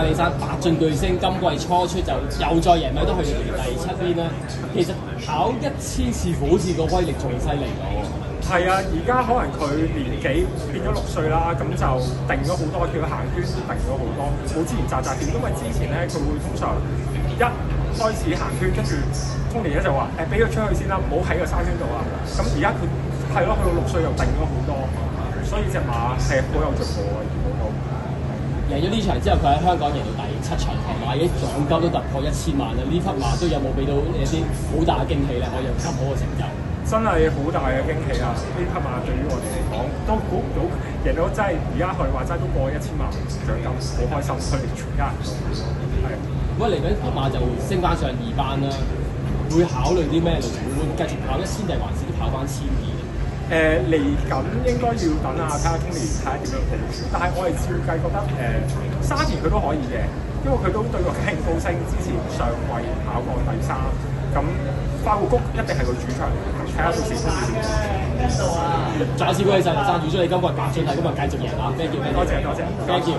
李生白進巨星今季初出就又再贏米都去到第7邊啦。其實跑1000似乎好似個威力仲犀利咗喎。係啊，而家可能佢年紀變咗6歲啦，咁就定咗好多，叫佢行圈定咗好多，冇之前扎點。因為之前咧佢會通常一開始行圈，跟住Tony咧就話俾佢出去先啦，唔好喺個沙圈度啦。咁而家佢係咯，去到6歲又定咗好多，所以隻馬係好有進步啊！見到贏咗呢場之後，佢喺香港贏到第7場頭馬，已經獎金都突破1000萬啦！呢匹馬都有冇俾到一啲好大嘅驚喜咧？可以有咁好嘅成就？真係好大嘅驚喜啊！呢匹馬對於我哋嚟講都估唔到，贏到真係而家佢話齋都過1000萬獎金，好開心！佢哋全家人都係。咁嚟緊匹馬就升翻上2班啦，會考慮啲咩路程？會繼續跑1000定還是都跑翻12？嚟緊應該要等啊，睇下 Tony 睇下點樣部署。但係我哋照計覺得沙田佢都可以嘅，因為佢都對個興高星之前上季跑過第3，咁快活谷一定係佢主場，睇下到時 Tony 點。再次恭喜晒林生，預祝你今季白進係今日繼續贏啊！多謝多謝，Thank you。